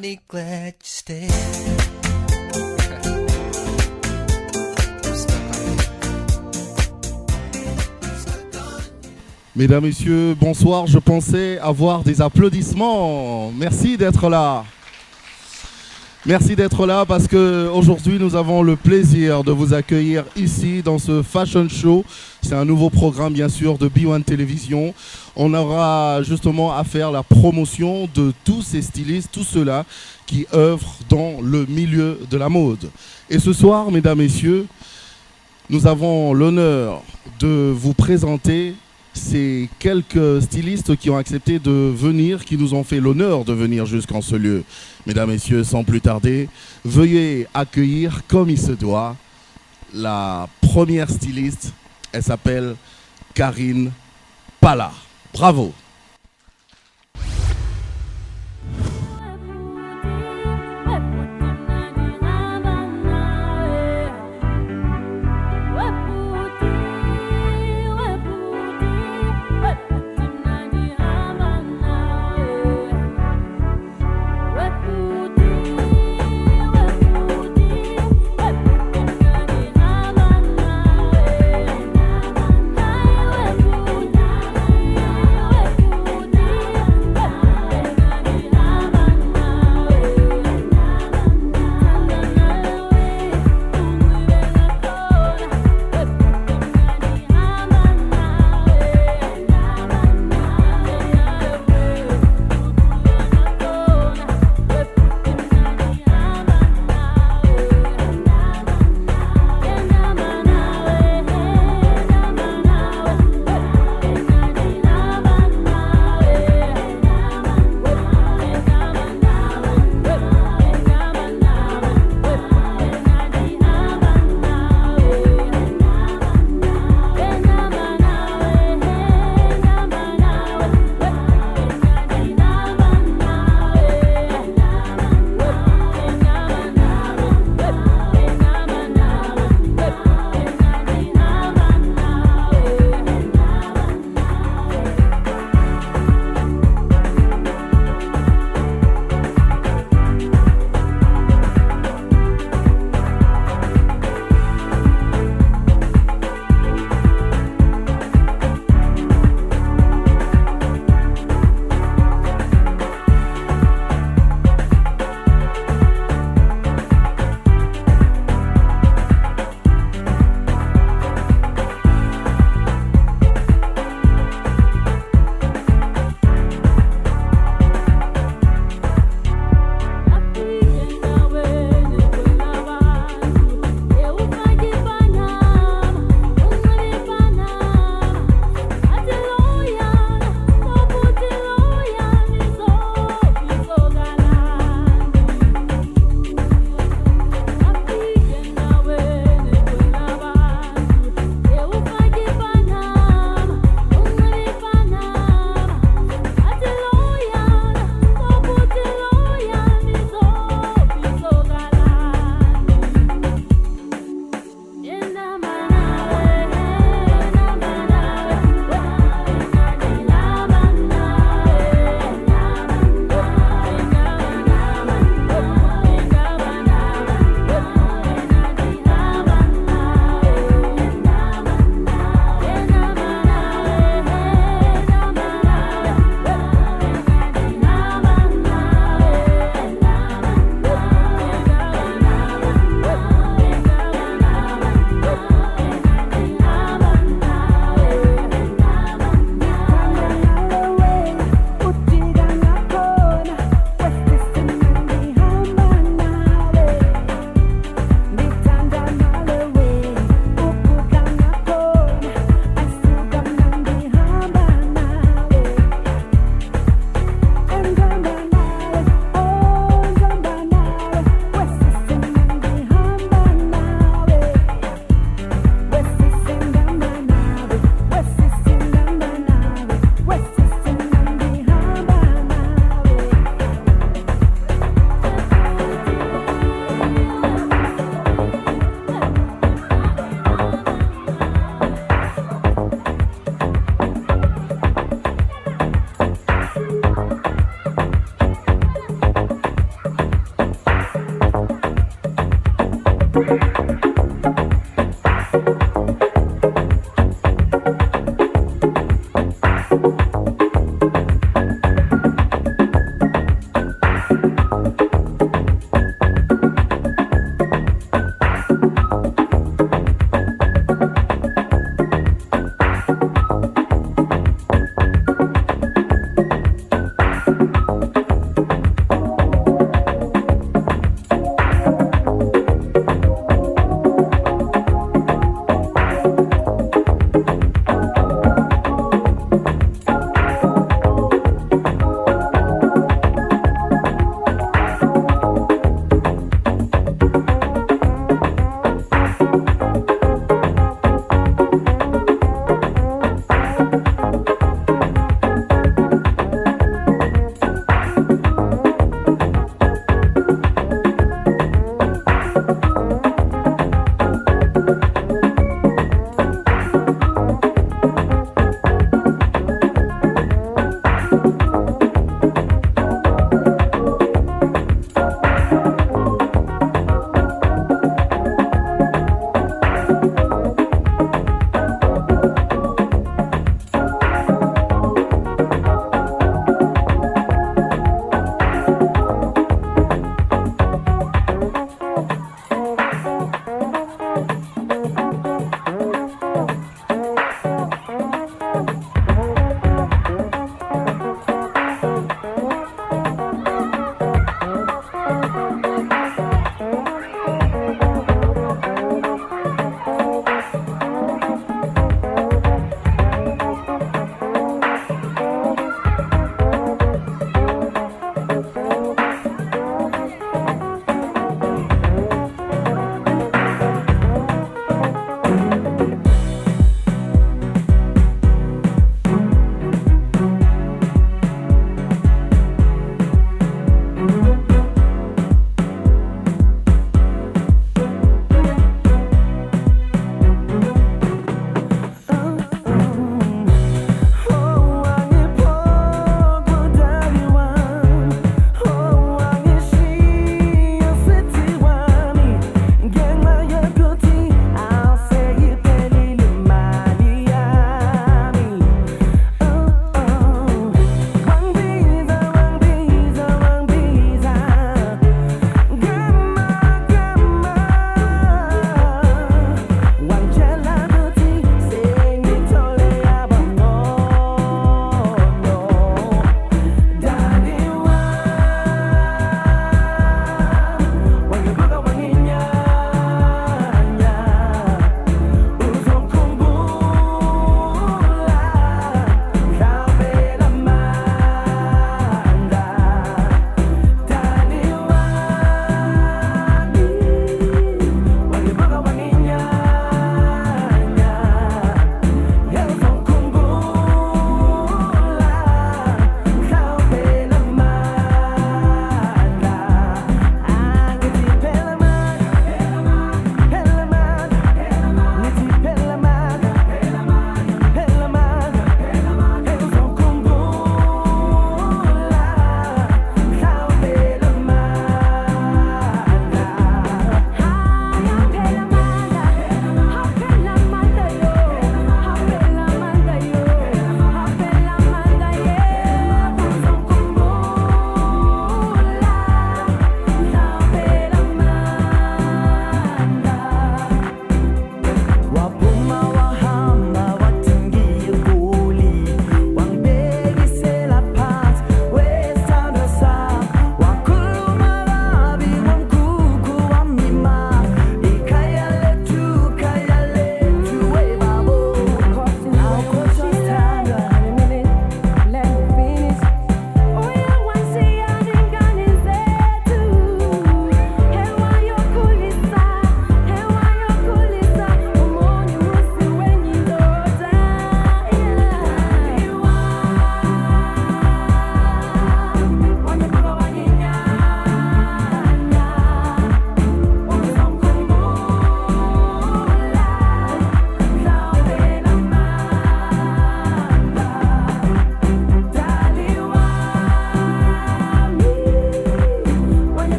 mighty glad you stayed. Mesdames, Messieurs, bonsoir. Je pensais avoir des applaudissements. Merci d'être là. Merci d'être là parce qu'aujourd'hui, nous avons le plaisir de vous accueillir ici dans ce Fashion Show. C'est un nouveau programme, bien sûr, de B1 Télévision. On aura justement à faire la promotion de tous ces stylistes, tous ceux-là qui œuvrent dans le milieu de la mode. Et ce soir, mesdames, messieurs, nous avons l'honneur de vous présenter ces quelques stylistes qui ont accepté de venir, qui nous ont fait l'honneur de venir jusqu'en ce lieu. Mesdames, messieurs, sans plus tarder, veuillez accueillir comme il se doit la première styliste. Elle s'appelle Karine Pala. Bravo.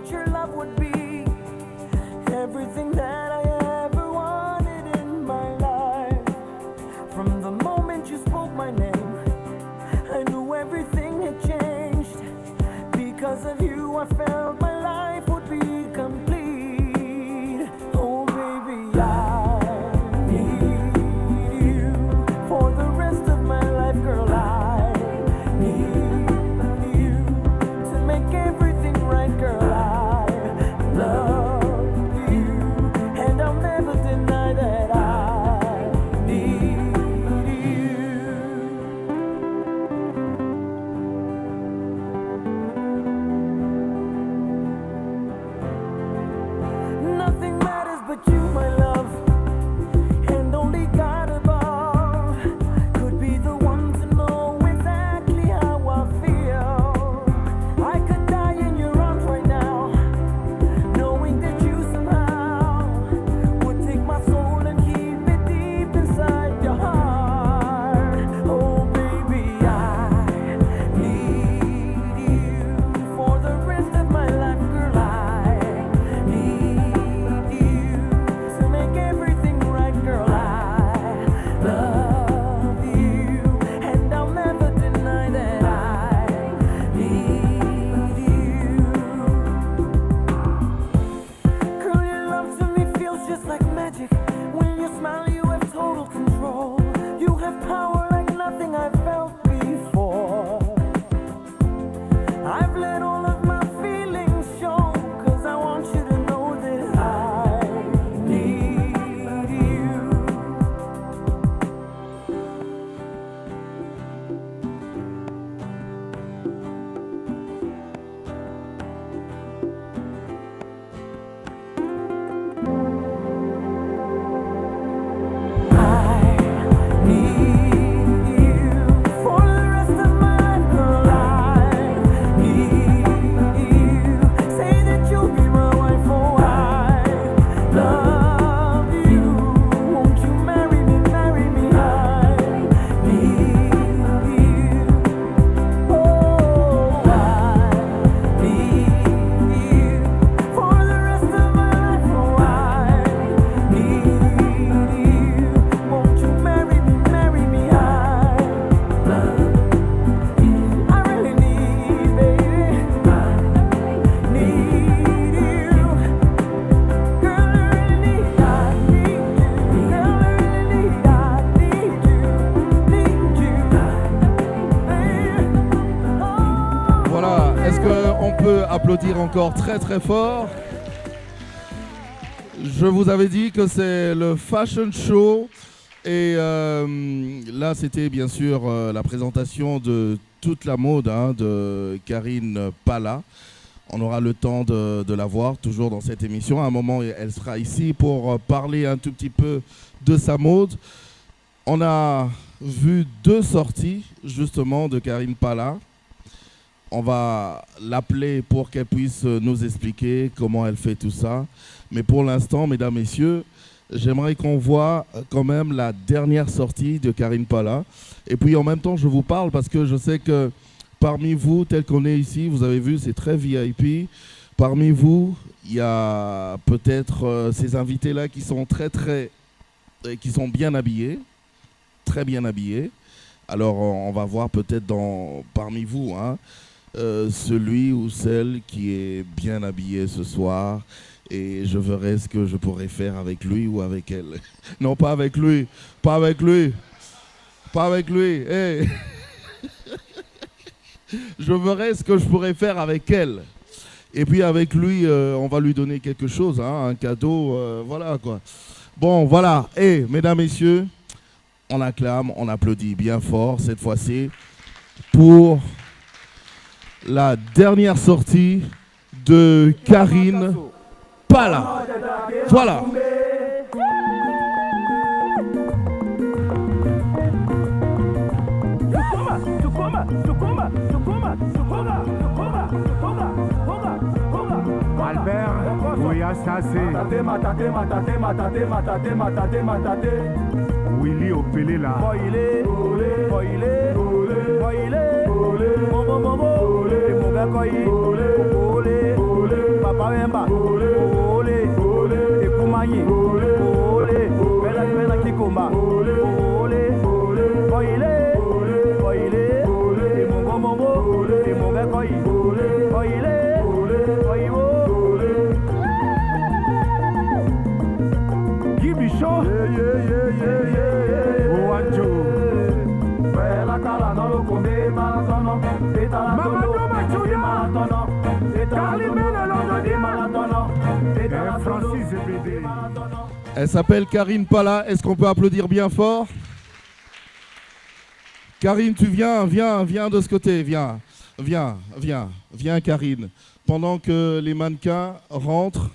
that your love would be everything that I ever wanted in my life. From the moment you spoke my name, I knew everything had changed. Because of you, I felt my life would be complete. Oh, baby, I need you for the rest of my life, girl. I need you to make everything right, girl. I love you, and I'll never deny that I need you. Nothing matters but you, my love, and only God above could be the one to know exactly how I feel. I could die in your arms right now, knowing that you somehow would take my soul and keep it deep inside your heart. Oh, baby, I need you for the rest of my life, girl. I need you to make everything right, girl. I love you, and I'll never deny that I need you. Girl, your love to me feels just like magic. When you smile, you have total control. You have power like nothing I've felt before. I've let all of my feelings show, 'cause I want you to know that I need you. I need you for the rest of my life, girl. I need you. Say that you'll be my wife, oh, I love you. Won't you marry me, marry me? I need you. Oh, I need you for the rest of my life, oh, I need you. Won't you marry me, marry me? I love you. I really need, baby, need you. Girl, I really need, I need you. Girl, I really need, I need you, baby. Oh. Voilà, est-ce qu'on peut applaudir encore très très fort? Je vous avais dit que c'est le Fashion Show et là c'était bien sûr la présentation de toute la mode de Karine Pala. On aura le temps de la voir toujours dans cette émission. À un moment elle sera ici pour parler un tout petit peu de sa mode. On a vu 2 sorties justement de Karine Pala. On va l'appeler pour qu'elle puisse nous expliquer comment elle fait tout ça. Mais pour l'instant, mesdames, messieurs, j'aimerais qu'on voit quand même la dernière sortie de Karine Pala. Et puis en même temps, je vous parle parce que je sais que parmi vous, tel qu'on est ici, vous avez vu, c'est très VIP. Parmi vous, il y a peut-être ces invités-là qui sont qui sont bien habillés, très bien habillés. Alors on va voir peut-être parmi vous, celui ou celle qui est bien habillé ce soir et je verrai ce que je pourrais faire avec lui ou avec elle. Non, pas avec lui, pas avec lui, pas avec lui. Hey. Je verrai ce que je pourrais faire avec elle. Et puis avec lui, on va lui donner quelque chose, un cadeau, voilà quoi. Bon, voilà. Et mesdames, messieurs, on acclame, on applaudit bien fort cette fois-ci pour la dernière sortie de Karine Pala. Voilà. Albert, Oya Sase, Willy Opelela, Et Francis Zebedee. Elle s'appelle Karine Pala. Est-ce qu'on peut applaudir bien fort? Karine, tu viens de ce côté, viens Karine. Pendant que les mannequins rentrent,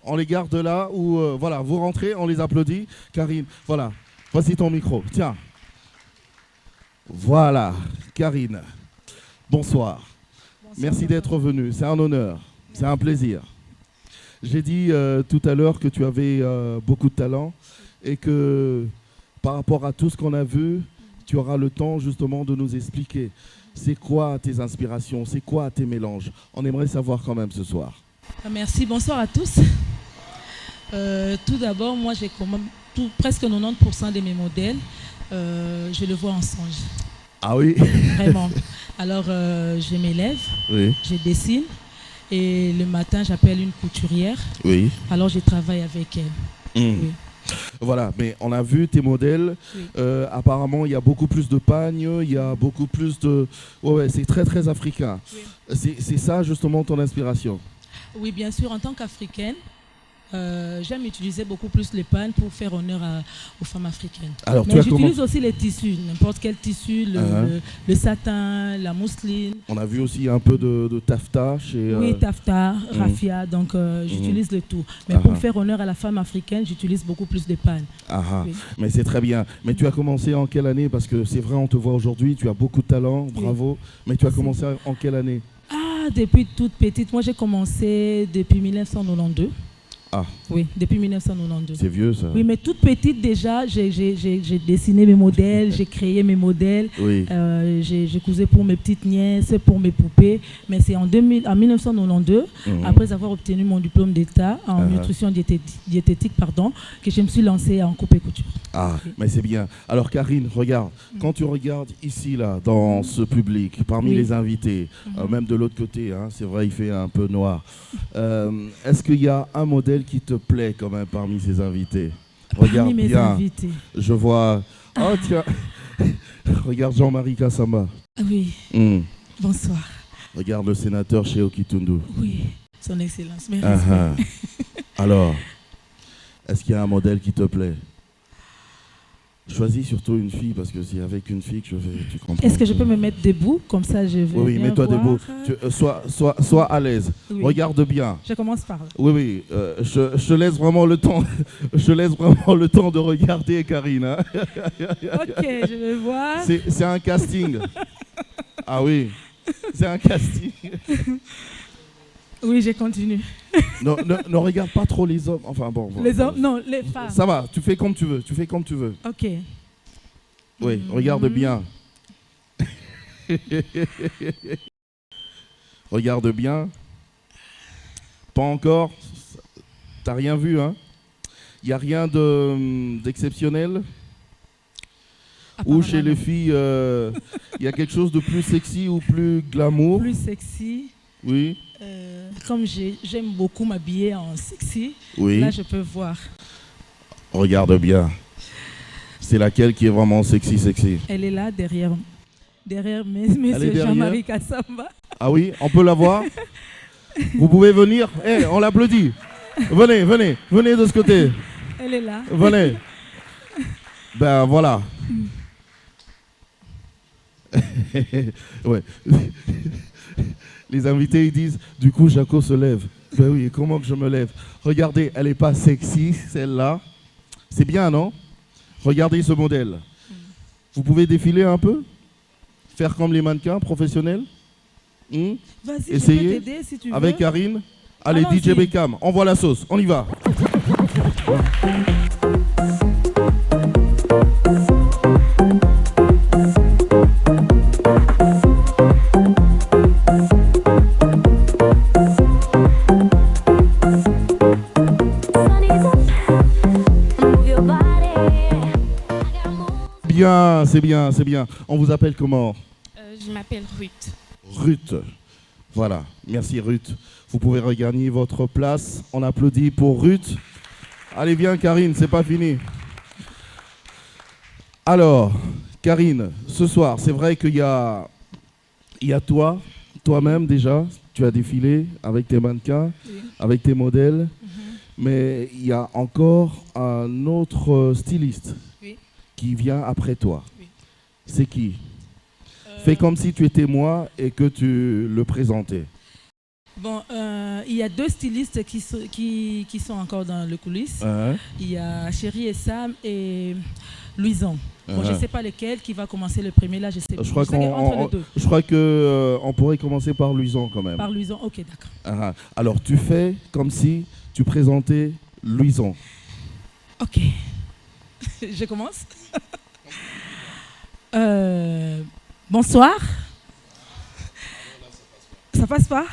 on les garde là où, voilà, vous rentrez, on les applaudit. Karine, voilà, voici ton micro, tiens. Voilà, Karine, bonsoir. Merci d'être venue, c'est un honneur, c'est un plaisir. J'ai dit tout à l'heure que tu avais beaucoup de talent et que par rapport à tout ce qu'on a vu, tu auras le temps justement de nous expliquer c'est quoi tes inspirations, c'est quoi tes mélanges. On aimerait savoir quand même ce soir. Merci, bonsoir à tous. Tout d'abord, moi j'ai quand même presque 90% de mes modèles, je le vois en songe. Ah oui? Vraiment. Alors je m'élève, Oui. je dessine et le matin j'appelle une couturière. Oui. Alors je travaille avec elle. Oui. Voilà, mais on a vu tes modèles. Oui. Apparemment, il y a beaucoup plus de pagnes, il y a beaucoup plus de... Ouais, c'est très très africain. Oui. C'est ça justement ton inspiration? Oui, bien sûr, en tant qu'Africaine, j'aime utiliser beaucoup plus les pannes pour faire honneur aux femmes africaines. Alors, mais j'utilise aussi les tissus, n'importe quel tissu, le satin, la mousseline. On a vu aussi un peu de taffetas chez... Oui, taffetas, raffia, donc j'utilise le tout. Mais pour faire honneur à la femme africaine, j'utilise beaucoup plus de pannes. Oui. Mais c'est très bien. Mais tu as commencé en quelle année? Parce que c'est vrai, on te voit aujourd'hui, tu as beaucoup de talent, bravo. Mais tu as commencé en quelle année? Depuis toute petite. Moi, j'ai commencé depuis 1992. Ah. Oui, depuis 1992. C'est vieux ça. Oui, mais toute petite déjà, j'ai dessiné mes modèles, j'ai créé mes modèles, oui. J'ai cousé pour mes petites nièces, pour mes poupées. Mais c'est en 1992, après avoir obtenu mon diplôme d'État en nutrition diététique, que je me suis lancée en coupe et couture. Ah, oui. Mais c'est bien. Alors Karine, regarde, quand tu regardes ici, là, dans ce public, parmi les invités, même de l'autre côté, hein, c'est vrai, il fait un peu noir, est-ce qu'il y a un modèle qui te plaît quand même parmi ces invités? Regarde parmi mes bien. Invités. Je vois... Oh tiens, regarde Jean-Marie Kassama. Oui, bonsoir. Regarde le sénateur Shehu Kitundu. Oui, son excellence, merci. Alors, est-ce qu'il y a un modèle qui te plaît? Choisis surtout une fille, parce que c'est avec une fille que tu comprends. Est-ce que je peux me mettre debout? Comme ça, je vais. Oui, mets-toi debout. Sois à l'aise. Oui. Regarde bien. Je commence par là. Oui. Je te laisse vraiment le temps. Je laisse vraiment le temps de regarder, Karine. Hein. Ok, je vais voir. C'est un casting. Ah oui, c'est un casting. Oui, je continue. Ne regarde pas trop les hommes. Enfin bon. Les hommes, non, les femmes. Ça va, tu fais comme tu veux. Ok. Oui, regarde bien. Regarde bien. Pas encore. T'as rien vu, hein? Il n'y a rien d'exceptionnel? Ou chez les filles, il y a quelque chose de plus sexy ou plus glamour? Plus sexy. Oui. Comme j'aime beaucoup m'habiller en sexy, là je peux voir. Regarde bien. C'est laquelle qui est vraiment sexy? Elle est là derrière monsieur Jean-Marie Kassamba. Ah oui, on peut la voir? Vous pouvez venir? On l'applaudit. Venez de ce côté. Elle est là. Venez. Ben voilà. Ouais. Les invités, ils disent, du coup, Jaco se lève. Ben oui, comment que je me lève? Regardez, elle n'est pas sexy, celle-là. C'est bien, non? Regardez ce modèle. Vous pouvez défiler un peu? Faire comme les mannequins professionnels? Vas-y, essayez. Je peux t'aider si tu veux. Avec Karine. Allez, DJ Beckham, envoie la sauce. On y va. C'est bien. On vous appelle comment? Je m'appelle Ruth. Ruth. Voilà. Merci Ruth. Vous pouvez regagner votre place. On applaudit pour Ruth. Allez, viens Karine, c'est pas fini. Alors, Karine, ce soir, c'est vrai qu'il y a toi-même déjà. tu as défilé avec tes mannequins, avec tes modèles, mais il y a encore un autre styliste qui vient après toi. Oui. C'est qui? Fais comme si tu étais moi et que tu le présentais. Bon, il y a deux stylistes qui sont encore dans le coulisses. Il y a Chéri et Sam et Louison. Bon, je ne sais pas lequel qui va commencer le premier là, je sais pas. Je crois qu'on pourrait commencer par Louison quand même. Par Louison, ok, d'accord. Alors tu fais comme si tu présentais Louison. Ok. Je commence. Bonsoir. Ça passe pas?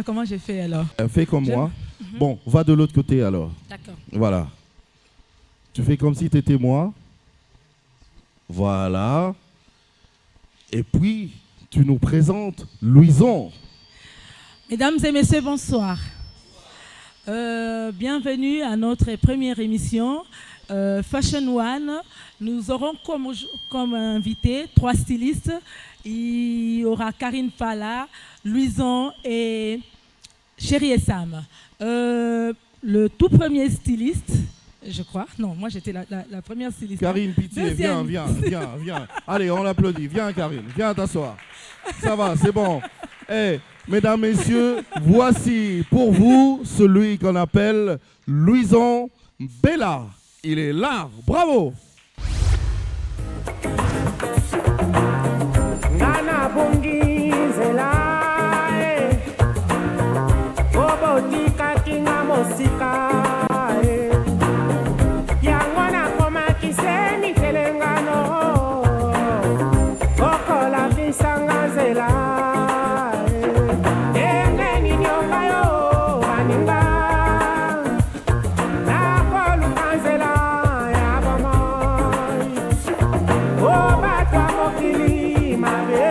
Comment j'ai fait alors? Fais comme moi. Bon, va de l'autre côté alors. D'accord. Voilà. Tu fais comme si tu étais moi. Voilà. Et puis, tu nous présentes Louison. Mesdames et messieurs, bonsoir. Bienvenue à notre première émission Fashion One. Nous aurons comme invité 3 stylistes. Il y aura Karine Fala, Louison et Chéri et Sam. Le tout premier styliste, je crois. Non, moi j'étais la première styliste. Karine, pitié, viens. Allez, on l'applaudit. Viens Karine, viens t'asseoir. Ça va, c'est bon. Hey, mesdames, messieurs, voici pour vous celui qu'on appelle Louison Bella. Il est là, bravo. Ngana bungizela obotika kinga mosika yango nakoma kiseni telengano okola bisanga nzela engeni nyonga yo baninga nakoluka nzela ya bomoi obatwa mokili mabe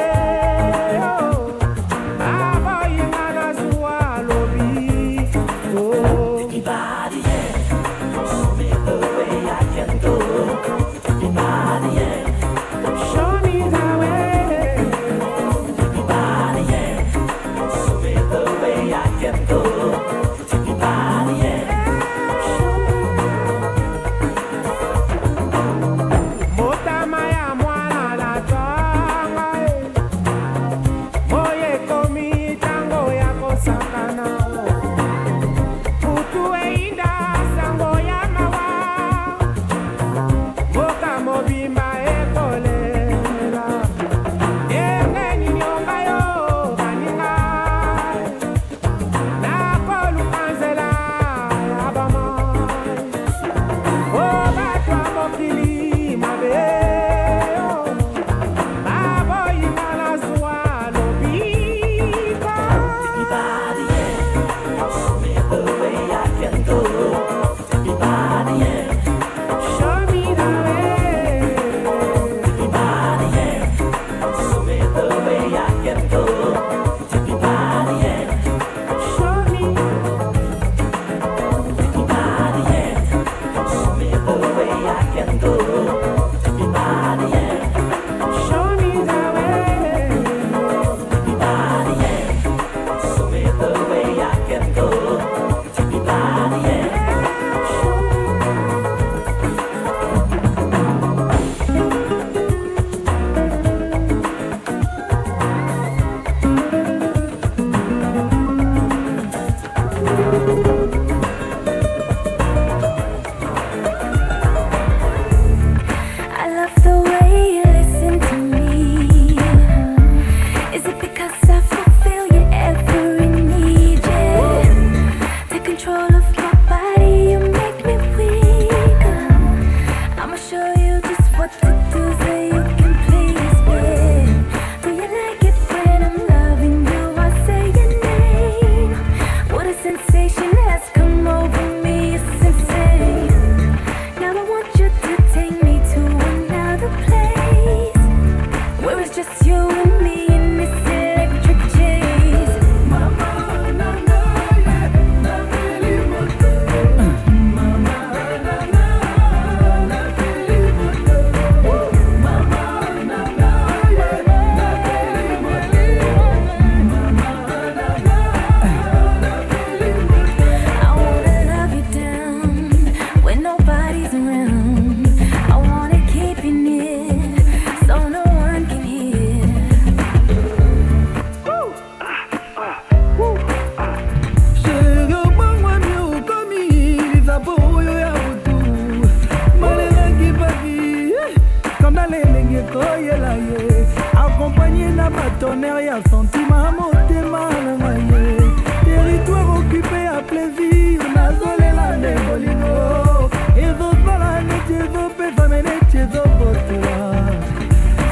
baye na batonere ya sentima motema na ngai territoire occupé ya plaisir nazolela nde bolingo ezozala neti ezopesa neti ezobotola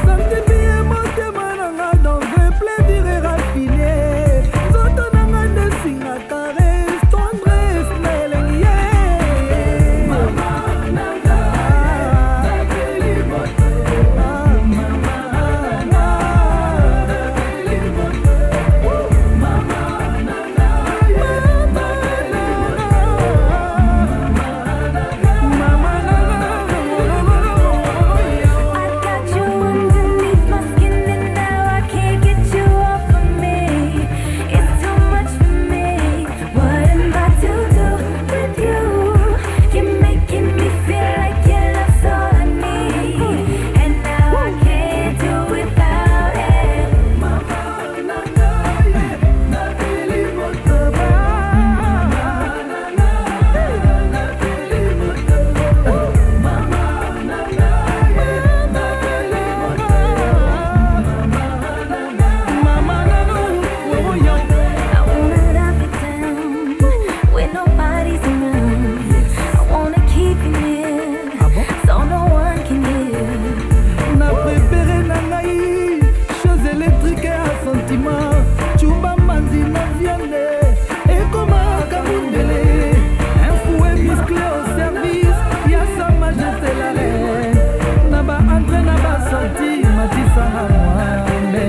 sentimi ye motema na nga dans un plaisir éraffiné nzoto na nga nde singa caresse tendresse na elengi ye mama na nga napeli motema mama na napeli motema mama na nga I got you underneath my skin and now I can't get you off of me. It's too much for me. What am I to do with you? You're making me feel like your love's all I need, and now I can't do without it. mama na nga napeli motema mama na nga napeli motema mama na nga napeli mama na nga oh yo I wanna love you down when nobody's around. I wanna keep you near, so no one can hear. na préféré na ngai chose électrique ya sentiment chuba manzi na viande ekomaka mundele un fouet musclé au service ya sa majesté la reine na baentre na basorti matisanga mwambe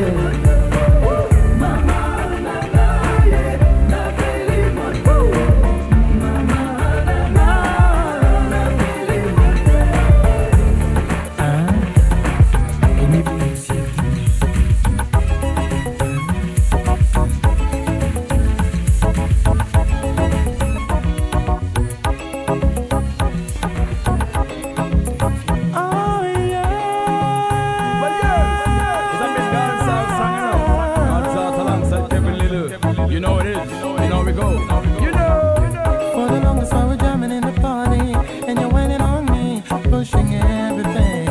mama na ngai napeli motema mama na ngai napeli oh yeah You know it is. You know we go. For the longest while we're jamming in the party, and you're waiting on me, pushing everything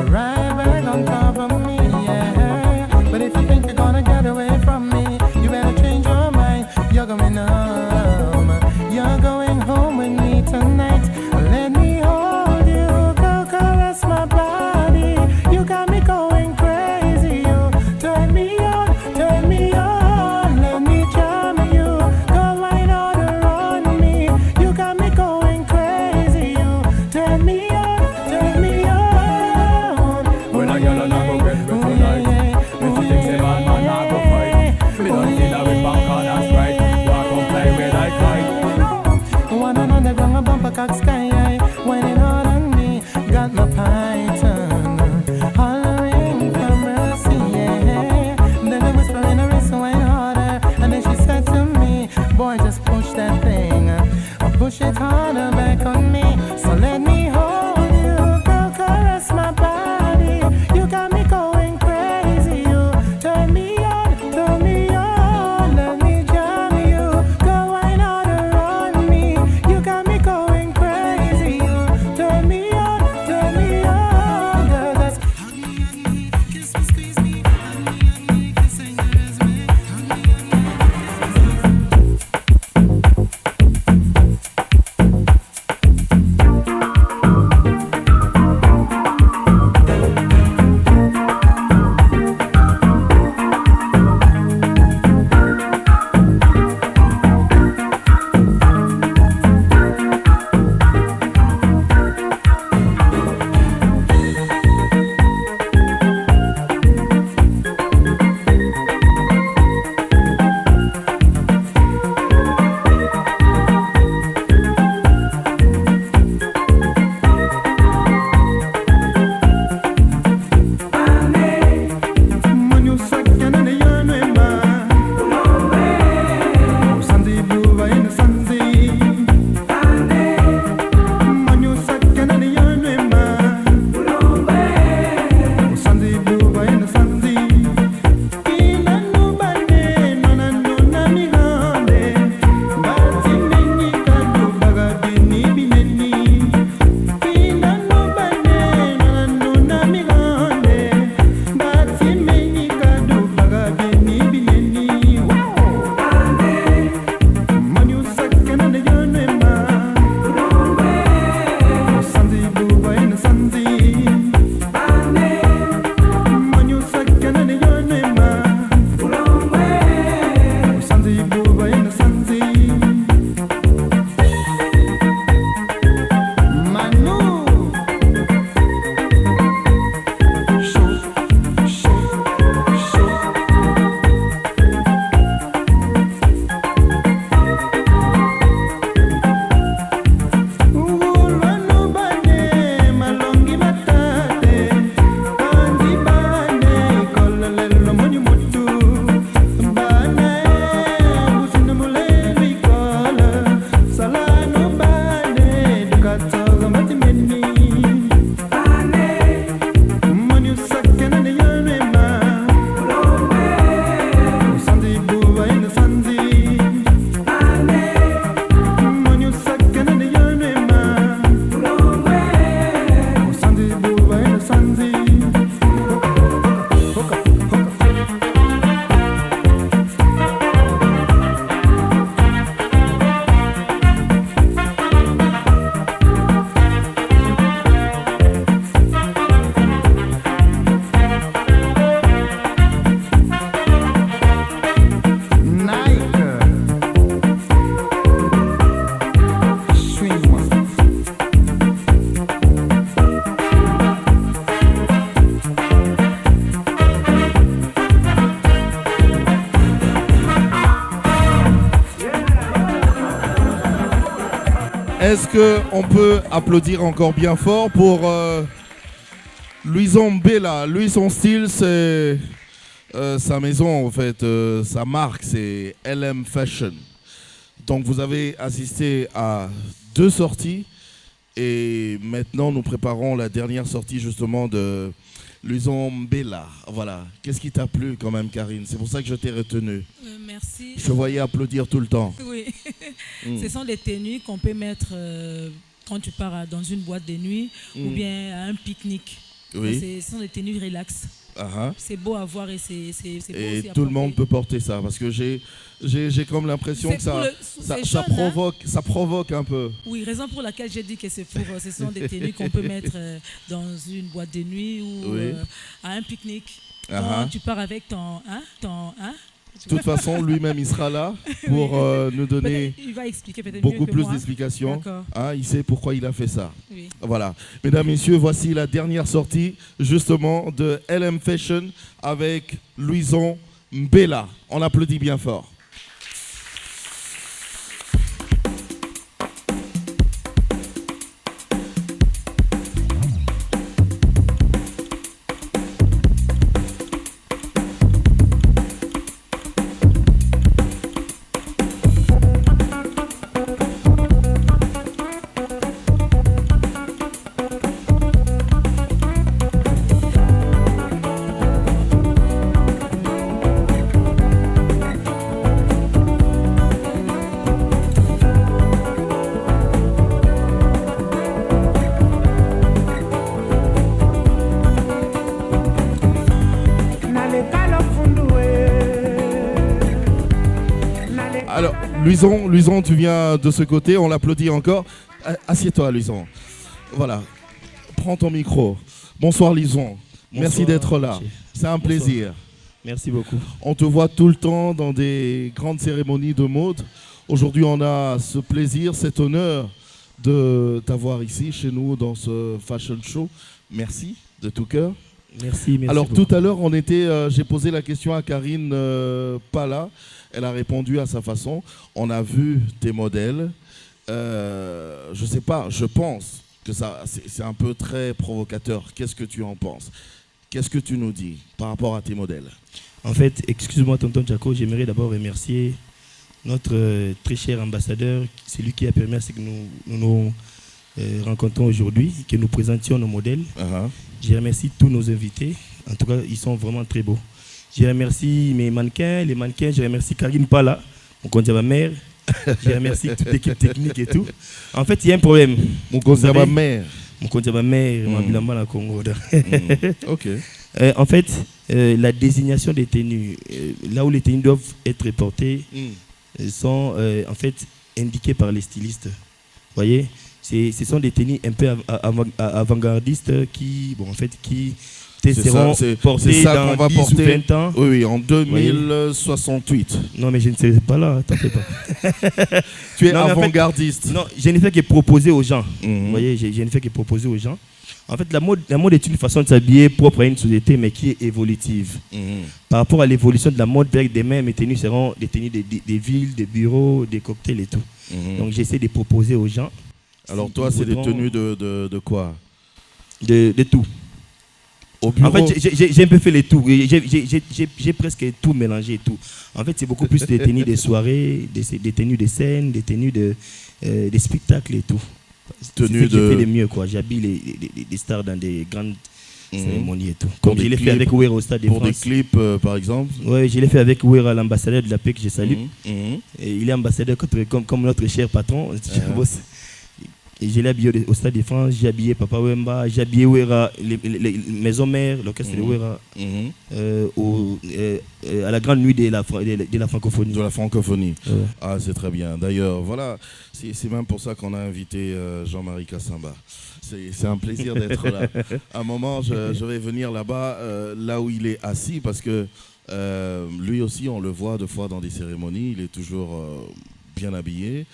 right back on top of me, yeah. But if you think you're gonna get away from me, you better change your mind. You're going home. You're going home with me tonight. Let me hold you, go caress my body. You got me going crazy. You turn me on, turn me on. Let me charm you, go right order on me. You got me going crazy. You turn me on, turn me on. When I get on, I go get wet tonight. When she thinks a man, I go fight. Me don't see that with back on and strike. Walk on play with I fight. One on underground, a bumper cock sky high, whining hard on me. Got my python hollering for mercy, yeah. Then I whisper in her wrist, whine harder, and then she said to me, boy, just push that thing, push it harder back on me. So let me hold you, go caress my body. You got me going crazy. You turn me on, turn me on. Let me jam you, go whine harder on me. You got me going crazy. You turn me on, girl. That's hug me, kiss me, squeeze me, hug me, kissing is me. Hug me, kiss me, squeeze me. Est-ce qu'on peut applaudir encore bien fort pour Luison Bella? Lui, son style, c'est sa maison, en fait, sa marque, c'est LM Fashion. Donc vous avez assisté à 2 sorties et maintenant nous préparons la dernière sortie justement de Luison Bella. Voilà. Qu'est-ce qui t'a plu quand même, Karine? C'est pour ça que je t'ai retenu. Merci. Je te voyais applaudir tout le temps. Oui. Ce sont des tenues qu'on peut mettre quand tu pars dans une boîte de nuit ou bien à un pique-nique. Oui. Ce sont des tenues relax. C'est beau à voir et c'est beau et aussi à tout le porter. monde peut porter ça parce que j'ai comme l'impression C'est que ça, pour ça, c'est ça jeune, hein. ça provoque un peu. Oui, raison pour laquelle j'ai dit que ce sont des tenues qu'on peut mettre dans une boîte de nuit ou à un pique-nique. Quand tu pars avec ton De toute façon, lui-même, il sera là pour nous donner il va expliquer peut-être beaucoup mieux que plus moi. d'explications. D'accord. Il sait pourquoi il a fait ça. Oui. Voilà. Mesdames, Messieurs, voici la dernière sortie justement de LM Fashion avec Luison Bella. On applaudit bien fort. Alors, Luison, tu viens de ce côté, on l'applaudit encore. Assieds-toi, Luison. Voilà, prends ton micro. Bonsoir, Luison. Merci d'être là. C'est un plaisir. Merci beaucoup. On te voit tout le temps dans des grandes cérémonies de mode. Aujourd'hui, on a ce plaisir, cet honneur de t'avoir ici, chez nous, dans ce fashion show. Merci de tout cœur. Merci. Alors beaucoup. tout à l'heure, j'ai posé la question à Karine Pala. Elle a répondu à sa façon. On a vu tes modèles. Je sais pas, je pense que c'est un peu très provocateur. Qu'est-ce que tu en penses? Qu'est-ce que tu nous dis par rapport à tes modèles? En fait, excuse-moi, tonton Jaco, j'aimerais d'abord remercier notre très cher ambassadeur. C'est lui qui a permis à ce que nous rencontrons aujourd'hui, que nous présentions nos modèles. Je remercie tous nos invités. En tout cas, ils sont vraiment très beaux. Je remercie mes mannequins, les mannequins. Je remercie Karine Pala, mon compte ma mère. Je remercie toute l'équipe technique et tout. En fait, il y a un problème. Mon compte ma mère. Mon compte ma mère, ma bilamba la Congo. Ok. En fait, la désignation des tenues, là où les tenues doivent être portées, sont en fait indiquées par les stylistes. Vous voyez, ce sont des tenues un peu avant-gardistes qui seront portées dans 10 ou 20 ans. Oui, en 2068. Non, mais je ne serai pas là, t'en fais pas. Tu es avant-gardiste. En fait, non, je ne fais que proposer aux gens. Vous voyez, je ne fais que proposer aux gens. En fait, la mode est une façon de s'habiller propre à une société, mais qui est évolutive. Par rapport à l'évolution de la mode, demain, mes tenues seront des tenues des villes, des bureaux, des cocktails et tout. Donc, j'essaie de proposer aux gens. Alors, toi, c'est des tenues de quoi? De tout. Au bureau. En fait, j'ai un peu fait les tout. J'ai presque tout mélangé et tout. En fait, c'est beaucoup plus des tenues de soirée, des tenues de scène, des tenues des spectacles et tout. C'est ce que j'ai fait le mieux, quoi. J'habille les stars dans des grandes cérémonies et tout. Comme je l'ai fait avec Ouera au Stade de France. Pour des clips, par exemple? Oui, je l'ai fait avec Ouera, l'ambassadeur de la paix que je salue. Et il est ambassadeur comme notre cher patron. Et je l'ai habillé au Stade de France, j'ai habillé Papa Wemba, j'ai habillé Ouera, les maisons mères, l'orchestre de Ouera, à la grande nuit de la francophonie. De la francophonie. Ah, c'est très bien. D'ailleurs, voilà, c'est même pour ça qu'on a invité Jean-Marie Kassamba. C'est un plaisir d'être là. À un moment, je vais venir là-bas, là où il est assis, parce que lui aussi, on le voit deux fois dans des cérémonies, il est toujours bien habillé.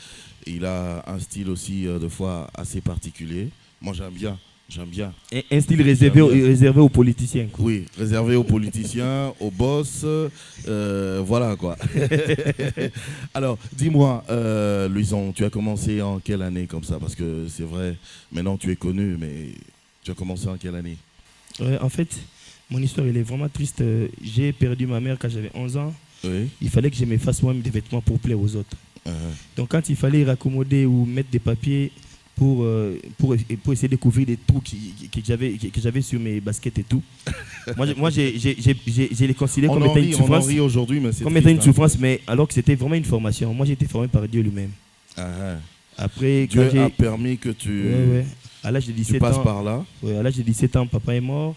Il a un style aussi, de fois, assez particulier. Moi, j'aime bien J'aime bien. Un style réservé, J'aime bien. réservé aux politiciens, quoi. Oui, réservé aux politiciens, aux boss, voilà quoi. Alors, dis-moi, Louison, tu as commencé en quelle année comme ça? Parce que c'est vrai, maintenant tu es connu, mais tu as commencé en quelle année? Ouais, en fait, mon histoire, elle est vraiment triste. J'ai perdu ma mère quand j'avais 11 ans. Oui. Il fallait que je me fasse moi-même des vêtements pour plaire aux autres. Uh-huh. Donc quand il fallait raccommoder ou mettre des papiers pour essayer de couvrir des trous que j'avais sur mes baskets et tout, moi j'ai les considéré comme étant une On en souffrance. rit aujourd'hui, mais c'est Comme étant une triste, hein. souffrance, mais alors que c'était vraiment une formation. Moi j'ai été formé par Dieu lui-même. Uh-huh. Après, Dieu quand j'ai... a permis que tu, Ouais. À l'âge de tu 17 passes ans, par là. ouais, à l'âge de 17 ans, papa est mort.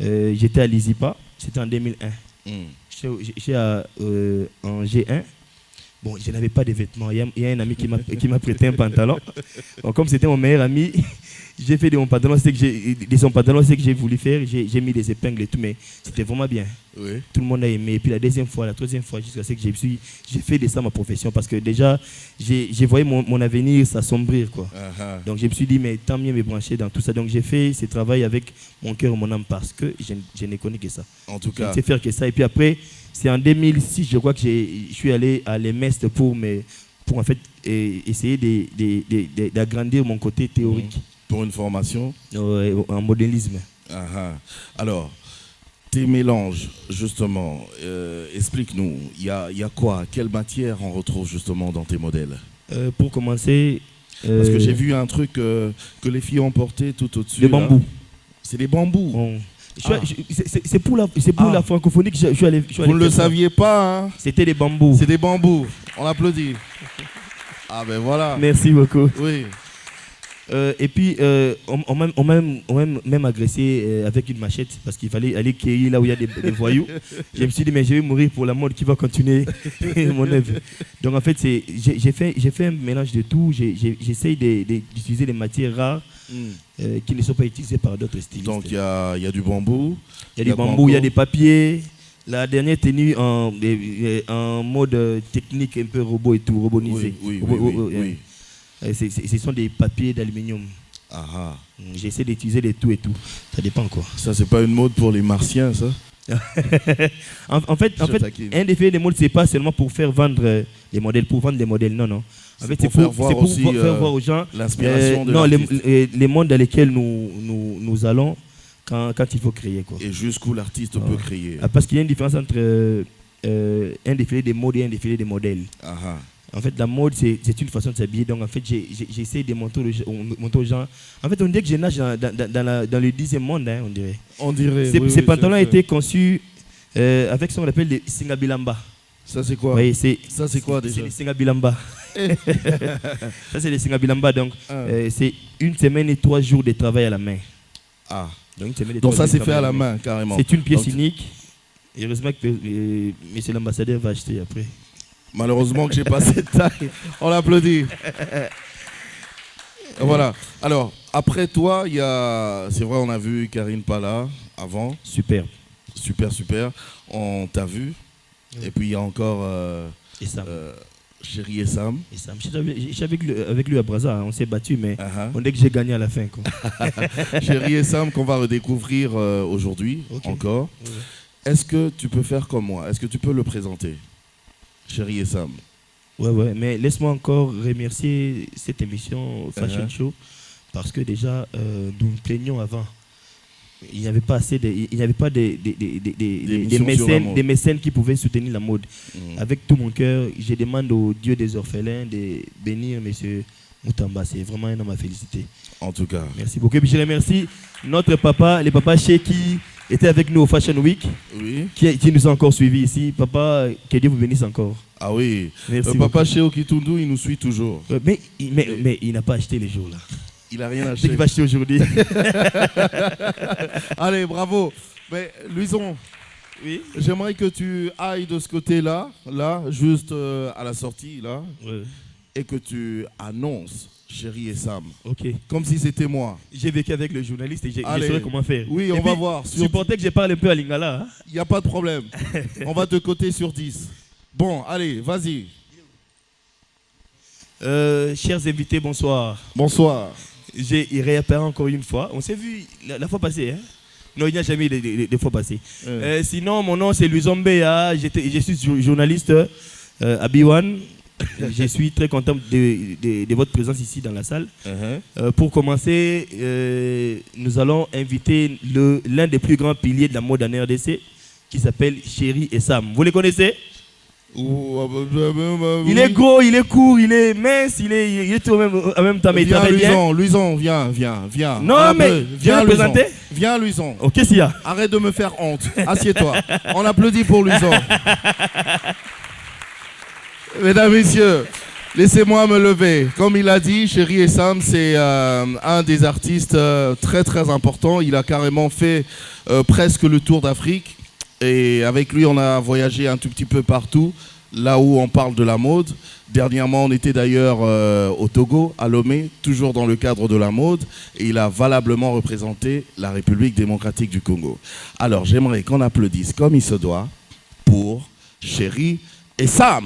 J'étais à l'ISIPA, c'était en 2001. J'étais en G1. Bon, je n'avais pas de vêtements. Il y a un ami qui m'a prêté un pantalon. Donc, comme c'était mon meilleur ami, j'ai fait de son pantalon ce que j'ai voulu faire. J'ai mis des épingles et tout, mais c'était vraiment bien. Oui. Tout le monde a aimé. Et puis la deuxième fois, la troisième fois, jusqu'à ce que j'ai fait de ça ma profession. Parce que déjà, j'ai voyé mon avenir s'assombrir, quoi. Uh-huh. Donc je me suis dit, mais tant mieux me brancher dans tout ça. Donc j'ai fait ce travail avec mon cœur et mon âme parce que je ne connais que ça. En tout Je ne cas, sais faire que ça. Et puis après, c'est en 2006, je crois que je suis allé à l'EMEST pour en fait essayer d'agrandir mon côté théorique pour une formation. En modélisme. Uh-huh. Alors, tes mélanges, justement, explique-nous, il y a quoi? Quelle matière on retrouve justement dans tes modèles? Pour commencer... Parce que j'ai vu un truc que les filles ont porté tout au-dessus. Le là. bambou. C'est des bambous. Bon. Ah. C'est pour la francophonie que je suis allé Vous ne le faire ça. saviez pas, hein? C'était des bambous. C'est des bambous. On applaudit. Ah ben voilà. Merci beaucoup. Oui. Et puis, on m'a même agressé avec une machette parce qu'il fallait aller cueillir là où il y a des voyous. Je me suis dit, mais je vais mourir pour la mode qui va continuer mon œuvre. Donc, en fait, j'ai fait un mélange de tout. J'essaye d'utiliser des matières rares qui ne sont pas utilisées par d'autres stylistes. Donc, il y a du bambou. Il y a du bambou, il y a des papiers. La dernière tenue en mode technique, un peu robot et tout, robotisé. Oui. Ce sont des papiers d'aluminium. Ah. J'essaie d'utiliser des tout et tout. Ça dépend quoi. Ça, c'est pas une mode pour les martiens, ça? en fait, un des faits des modes, c'est pas seulement pour faire vendre les modèles, pour vendre des modèles, non. En fait, c'est pour faire voir aux gens l'inspiration de les mondes dans lesquels nous allons quand il faut créer, quoi. Et jusqu'où l'artiste peut créer. Parce qu'il y a une différence entre un défilé des modes et un défilé des modèles. Ah. En fait, la mode, c'est une façon de s'habiller. Donc, en fait, j'essaie de montrer aux gens. En fait, on dirait que je nage dans le 10e monde, hein, on dirait. On dirait. Ces pantalons ont été conçus avec ce qu'on appelle les singabilamba. Ça, c'est quoi? Oui, ça, c'est quoi déjà? C'est les singabilamba. Ça, c'est les singabilamba. Donc, c'est 1 semaine et 3 jours de travail à la main. Ah. Donc ça, c'est fait à la main, carrément. C'est une pièce unique. Et heureusement que monsieur l'ambassadeur va acheter après. Malheureusement que j'ai pas cette taille. On l'applaudit. Voilà. Alors, après toi, il y a... C'est vrai, on a vu Karine Pala avant. Super. On t'a vu. Et puis, il y a encore... Et Sam. Chéri et Sam. Je suis avec lui à Brazza, hein. On s'est battu, mais on dit que j'ai gagné à la fin, quoi. Chéri et Sam qu'on va redécouvrir aujourd'hui, encore. Ouais. Est-ce que tu peux faire comme moi? Est-ce que tu peux le présenter? Chéri et Sam. Ouais, mais laisse-moi encore remercier cette émission Fashion Show parce que déjà, nous nous plaignions avant. Il n'y avait pas assez des mécènes qui pouvaient soutenir la mode. Avec tout mon cœur, je demande au Dieu des orphelins de bénir M. Moutamba. C'est vraiment un homme à féliciter. En tout cas. Merci beaucoup. Et puis je remercie notre papa, le papa Chez qui était avec nous au Fashion Week, qui nous a encore suivis ici. Papa, que Dieu vous bénisse encore. Ah oui. Merci papa Chez Okitundu, il nous suit toujours. Mais il n'a pas acheté les jours là. Il n'a rien acheté. C'est qu'il va acheter aujourd'hui. Allez, bravo. Mais Louison, oui, j'aimerais que tu ailles de ce côté-là, juste à la sortie, là, et que tu annonces Chéri et Sam. Ok. Comme si c'était moi. J'ai vécu avec le journaliste et je saurais comment faire. Oui, on va voir. Supportez que je parle un peu à Lingala. Il n'y a pas de problème. On va te coter sur 10. Bon, allez, vas-y. Chers invités, bonsoir. Bonsoir. j'ai réapparaît encore une fois. On s'est vu la fois passée, hein? Non, il n'y a jamais eu des fois passées. Sinon, mon nom c'est Louis Zombea. Je suis journaliste à B1. Je suis très content de votre présence ici dans la salle. Pour commencer, nous allons inviter l'un des plus grands piliers de la mode en RDC qui s'appelle Chéri et Sam. Vous les connaissez? Il est gros, il est court, il est mince, il est tout en même temps. Mais il travaille bien. Luison, viens. Non, mais viens le présenter. Viens, Luison. Oh, qu'est-ce qu'il y a? Arrête de me faire honte. Assieds-toi. On applaudit pour Luison. Mesdames, Messieurs, laissez-moi me lever. Comme il a dit, Chéri et Sam, c'est un des artistes très très importants. Il a carrément fait presque le tour d'Afrique. Et avec lui, on a voyagé un tout petit peu partout, là où on parle de la mode. Dernièrement, on était d'ailleurs au Togo, à Lomé, toujours dans le cadre de la mode. Et il a valablement représenté la République démocratique du Congo. Alors, j'aimerais qu'on applaudisse comme il se doit pour Chéri et Sam.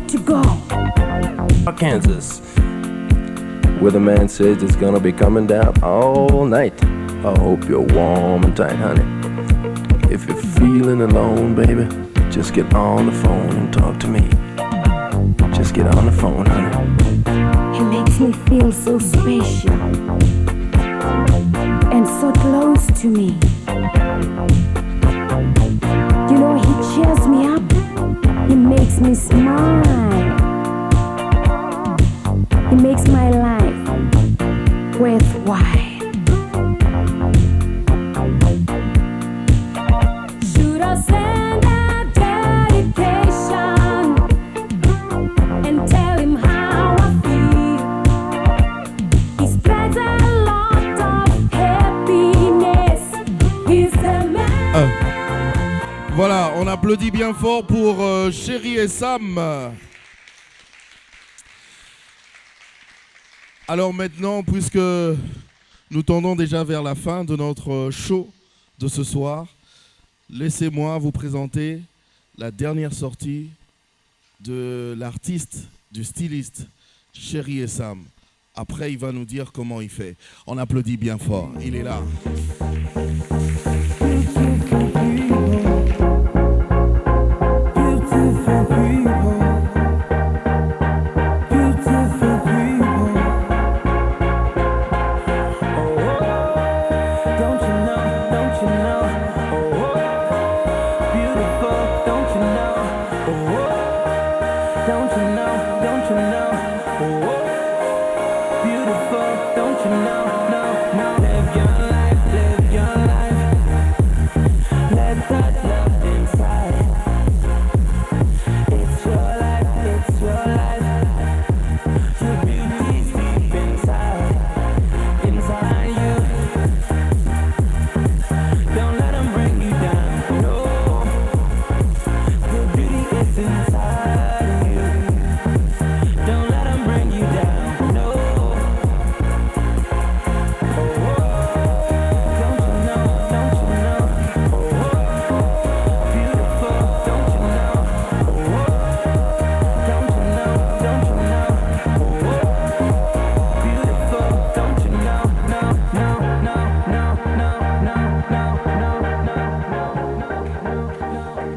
to go. Kansas, where the man says it's gonna be coming down all night. I hope you're warm and tight, honey. If you're feeling alone, baby, just get on the phone and talk to me. Just get on the phone, honey. He makes me feel so special and so close to me. You know, he cheers me up. He makes me smile. He makes my life worthwhile. Should I send a dedication and tell him how I feel? He spreads a lot of happiness. He's the man. Voilà, on applaudit bien fort pour Chéri et Sam. Alors maintenant, puisque nous tendons déjà vers la fin de notre show de ce soir, laissez-moi vous présenter la dernière sortie de l'artiste, du styliste Chéri et Sam. Après, il va nous dire comment il fait. On applaudit bien fort, il est là.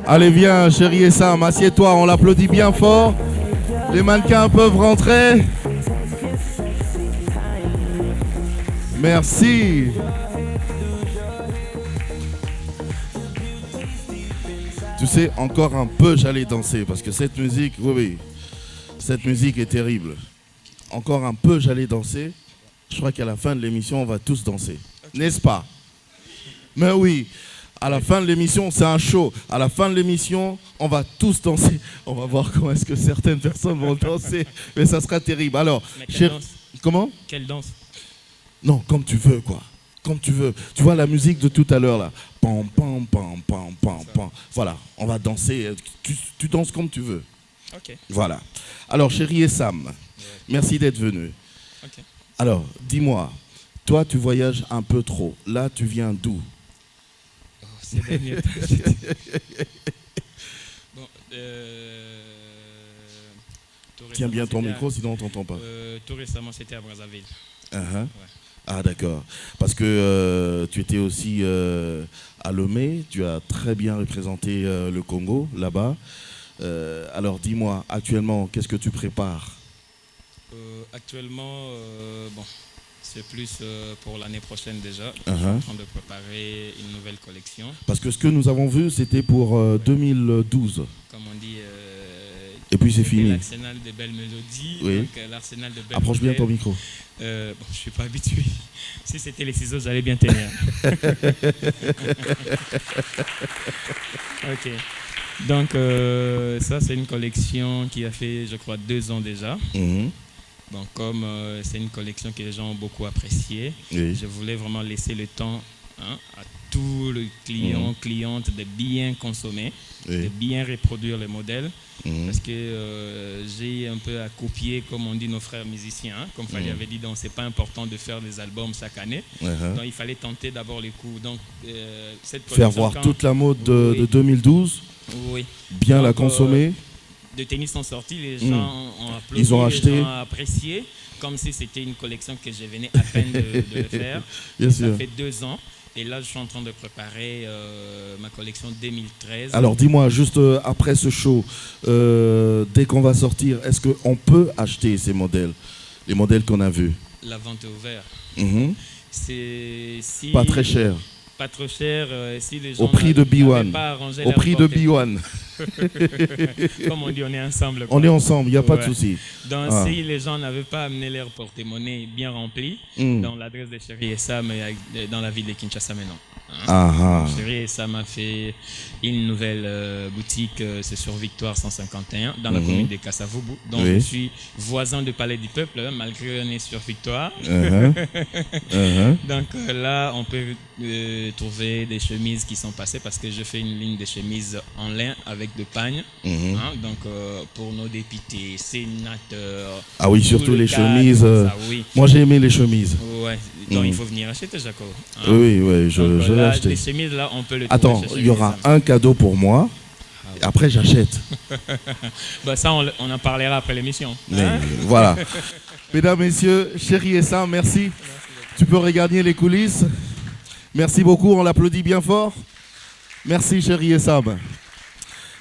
Allez, viens, Chéri et Sam, assieds-toi, on l'applaudit bien fort. Les mannequins peuvent rentrer. Merci. Tu sais, encore un peu, j'allais danser, parce que cette musique, oui, cette musique est terrible. Encore un peu, j'allais danser. Je crois qu'à la fin de l'émission, on va tous danser. N'est-ce pas? Mais oui. À la fin de l'émission, c'est un show. À la fin de l'émission, on va tous danser. On va voir comment est-ce que certaines personnes vont danser. Mais ça sera terrible. Alors, comment? Quelle danse? Non, comme tu veux, quoi. Comme tu veux. Tu vois la musique de tout à l'heure, là. Pam, pam, pam, pam, pam, pam. Voilà, on va danser. Tu danses comme tu veux. Ok. Voilà. Alors, Chéri et Sam, merci d'être venu. Ok. Alors, dis-moi, toi, tu voyages un peu trop. Là, tu viens d'où? C'est dernier temps. Bon, tiens bien ton micro, sinon on t'entend pas. Tout récemment, c'était à Brazzaville. Ouais. Ah, d'accord. Parce que tu étais aussi à Lomé, tu as très bien représenté le Congo, là-bas. Alors, dis-moi, actuellement, qu'est-ce que tu prépares? Actuellement, bon... C'est plus pour l'année prochaine déjà. Je suis en train de préparer une nouvelle collection. Parce que ce que nous avons vu, c'était pour 2012. Comme on dit, et puis c'est fini. L'arsenal de belles mélodies. Oui. Donc, l'arsenal de belles approche bien modèles. ton micro. Bon, je ne suis pas habitué. Si c'était les ciseaux, j'allais bien tenir. Ok. Donc, ça, c'est une collection qui a fait, je crois, 2 ans déjà. Bon, comme c'est une collection que les gens ont beaucoup appréciée, je voulais vraiment laisser le temps à tous les clients, clientes de bien consommer, de bien reproduire les modèles. Parce que j'ai un peu à copier, comme on dit, nos frères musiciens. Comme Fali avait dit, donc c'est pas important de faire des albums chaque année. Donc il fallait tenter d'abord les coups. Donc, cette faire voir toute la mode de 2012, oui. bien donc, la consommer. de tennis sont sortis, les gens ont applaudi, Ils ont acheté. les gens ont apprécié, comme si c'était une collection que je venais à peine de faire. Bien Ça sûr. fait 2 ans. Et là, je suis en train de préparer ma collection 2013. Alors dis-moi, juste après ce show, dès qu'on va sortir, est-ce qu'on peut acheter ces modèles, les modèles qu'on a vus? La vente est ouverte. Mhm. C'est si Pas très cher. Pas trop cher. Si les gens Au prix de n'avaient B1. pas arrangé Au leur prix de porte-monnaie. B1. Comme on dit, on est ensemble. On est ensemble, il n'y a pas de Ouais. souci. Donc, Ah. si les gens n'avaient pas amené leur porte-monnaie bien rempli, dans l'adresse de Chéri et Sam dans la ville de Kinshasa maintenant. Hein. Ah, ah. Chéri et Sam a fait une nouvelle boutique, c'est sur Victoire 151, dans la commune de Kassavubu. Donc, Oui. je suis voisin du Palais du Peuple, hein, malgré qu'on est sur Victoire. Donc là, on peut trouver des chemises qui sont passées parce que je fais une ligne de chemises en lin avec de pagnes. Hein, donc pour nos députés, sénateurs. Ah oui, tout surtout le les cadre, chemises. ça, oui. Moi, j'ai aimé les chemises. Ouais, donc il faut venir acheter, Jaco. Hein. Oui, oui, je Donc, l'ai là, acheté. les chemises, là, on peut le Attends, trouver chez il y aura Sam. un cadeau pour moi. Et après, j'achète. Bah, ça, on en parlera après l'émission. Mais Hein? voilà. Mesdames, messieurs, Chéri et Sam, merci. Tu peux regagner les coulisses. Merci beaucoup, on l'applaudit bien fort. Merci Chéri et Sam.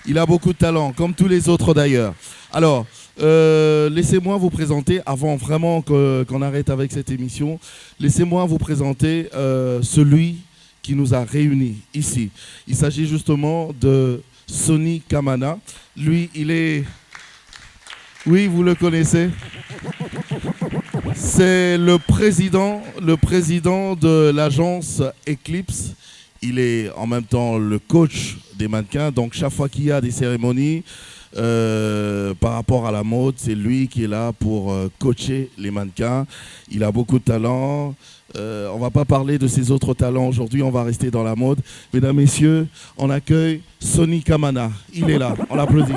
Il a beaucoup de talent, comme tous les autres d'ailleurs. Alors, laissez-moi vous présenter, avant vraiment qu'on arrête avec cette émission, laissez-moi vous présenter celui qui nous a réunis ici. Il s'agit justement de Sonny Kamana. Lui, il est... Oui, vous le connaissez. C'est le président de l'agence Eclipse. Il est en même temps le coach des mannequins. Donc chaque fois qu'il y a des cérémonies par rapport à la mode, c'est lui qui est là pour coacher les mannequins. Il a beaucoup de talent. On ne va pas parler de ses autres talents aujourd'hui, on va rester dans la mode. Mesdames, messieurs, on accueille Sonny Kamana. Il est là, on l'applaudit.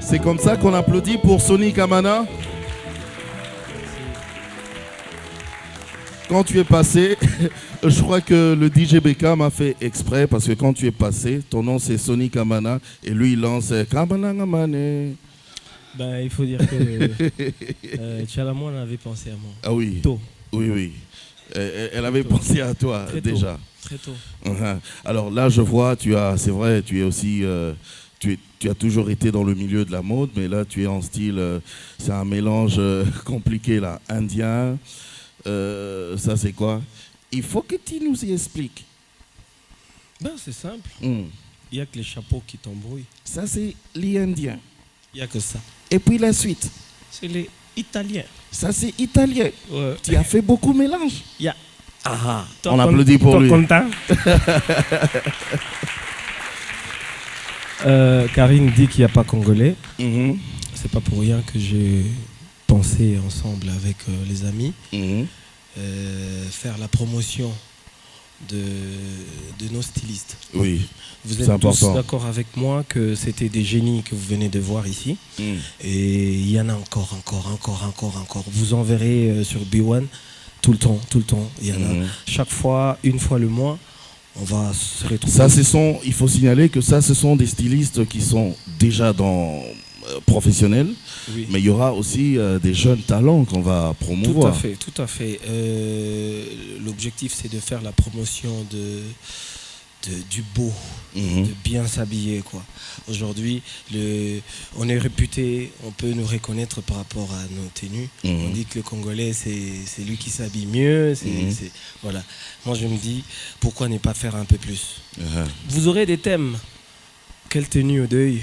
C'est comme ça qu'on applaudit pour Sonny Kamana. Quand tu es passé, je crois que le DJ BK m'a fait exprès parce que quand tu es passé, ton nom c'est Sonny Kamana et lui il lance Kamana Kamane. Ben, il faut dire que Tchalamon avait pensé à moi. Ah oui. Tôt. Oui, oui. Elle avait pensé à toi Très déjà. Tôt. Très tôt. Alors là, je vois, c'est vrai, tu es aussi, tu as toujours été dans le milieu de la mode, mais là, tu es en style, c'est un mélange compliqué là, indien. Ça, c'est quoi? Il faut que tu nous y expliques. Ben, c'est simple. Il n'y a que les chapeaux qui t'embrouillent. Ça, c'est les Indiens. Il n'y a que ça. Et puis la suite? C'est les Italiens. Ça, c'est italien. Ouais. Tu as fait beaucoup de mélange. Il y a... Ah, on applaudit pour lui. Content. Karine dit qu'il n'y a pas Congolais. C'est pas pour rien que j'ai pensé ensemble avec les amis faire la promotion de nos stylistes. Oui. Vous êtes tous d'accord avec moi que c'était des génies que vous venez de voir ici. Et il y en a encore. Vous en verrez sur B1 tout le temps. Il y en a chaque fois, une fois le mois. On va se retrouver. Ça, il faut signaler que ça, ce sont des stylistes qui sont déjà professionnels, oui. Mais il y aura aussi des jeunes talents qu'on va promouvoir. Tout à fait. L'objectif, c'est de faire la promotion du beau, de bien s'habiller, quoi. Aujourd'hui, on est réputé, on peut nous reconnaître par rapport à nos tenues. On dit que le Congolais, c'est lui qui s'habille mieux. Voilà. Moi, je me dis, pourquoi ne pas faire un peu plus? Vous aurez des thèmes. Quelle tenue au deuil?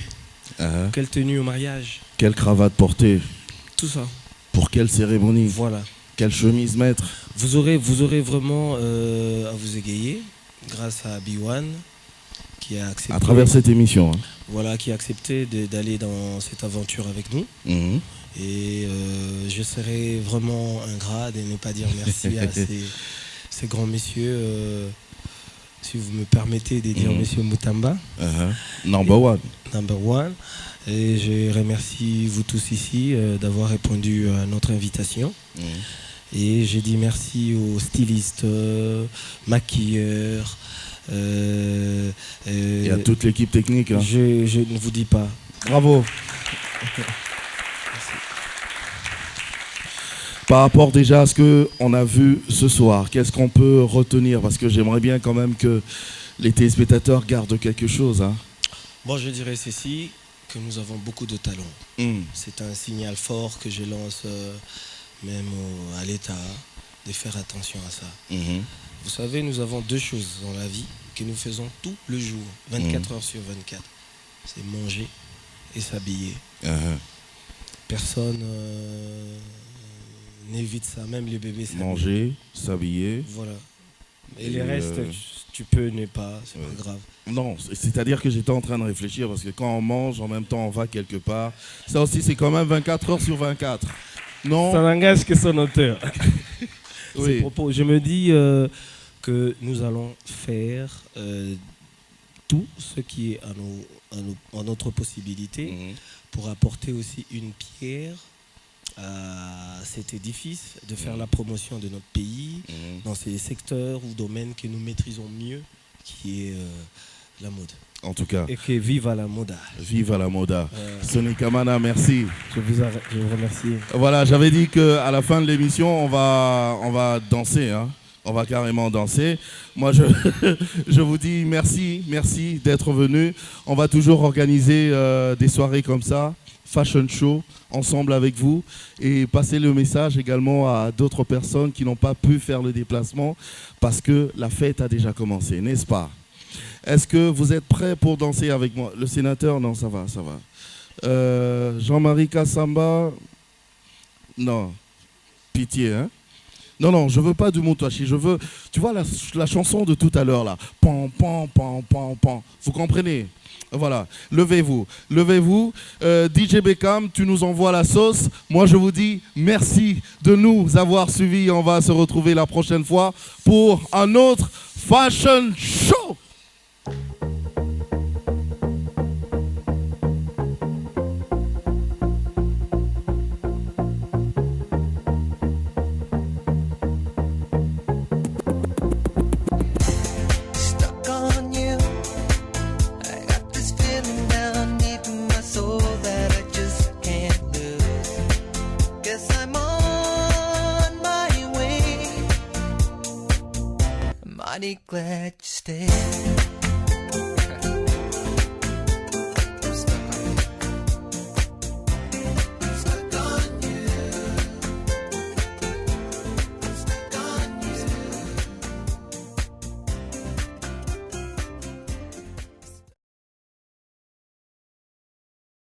Quelle tenue au mariage? Quelle cravate porter? Tout ça. Pour quelle cérémonie? Voilà. Quelle chemise mettre? Vous aurez vraiment à vous égayer grâce à B1 qui a accepté. À travers cette émission. voilà, qui a accepté d'aller dans cette aventure avec nous. Et je serais vraiment ingrat de ne pas dire merci à ces grands messieurs. Si vous me permettez de dire monsieur Moutamba. Number one. Number one. Et je remercie vous tous ici d'avoir répondu à notre invitation. Et j'ai dit merci aux stylistes, maquilleurs. Et à toute l'équipe technique. Hein. Je ne vous dis pas. Bravo. Par rapport déjà à ce qu'on a vu ce soir, qu'est-ce qu'on peut retenir? Parce que j'aimerais bien quand même que les téléspectateurs gardent quelque chose. Hein. Moi, je dirais ceci, que nous avons beaucoup de talents. C'est un signal fort que je lance même à l'État, de faire attention à ça. Vous savez, nous avons deux choses dans la vie que nous faisons tout le jour, 24 heures sur 24. C'est manger et s'habiller. Personne n'évite ça, même les bébés s'habillent. Manger, s'habiller. Voilà. Et les restes, tu peux ne pas, c'est pas grave. Non, c'est-à-dire que j'étais en train de réfléchir parce que quand on mange, en même temps on va quelque part. Ça aussi, c'est quand même 24 heures sur 24. Non. Ça n'engage que son auteur. Oui. Propos. Je me dis que nous allons faire tout ce qui est à notre possibilité pour apporter aussi une pierre à cet édifice, de faire la promotion de notre pays dans ces secteurs ou domaines que nous maîtrisons mieux, qui est la mode. En tout cas. Et que viva la moda. Viva la moda. Sonny Kamana, merci. Je vous remercie. Voilà, j'avais dit qu'à la fin de l'émission, on va danser. Hein. On va carrément danser. Moi, je vous dis merci d'être venu. On va toujours organiser des soirées comme ça, fashion show, ensemble avec vous, et passer le message également à d'autres personnes qui n'ont pas pu faire le déplacement parce que la fête a déjà commencé, n'est-ce pas? Est-ce que vous êtes prêts pour danser avec moi? Le sénateur, non, ça va. Jean-Marie Kassamba, non, pitié, hein? Non, je veux pas du Moutachi, je veux, tu vois la chanson de tout à l'heure là, pan, pan, pan, pan, pan, vous comprenez? Voilà, levez-vous. DJ Beckham, tu nous envoies la sauce. Moi, je vous dis merci de nous avoir suivis. On va se retrouver la prochaine fois pour un autre Fashion Show. Glad you stayed.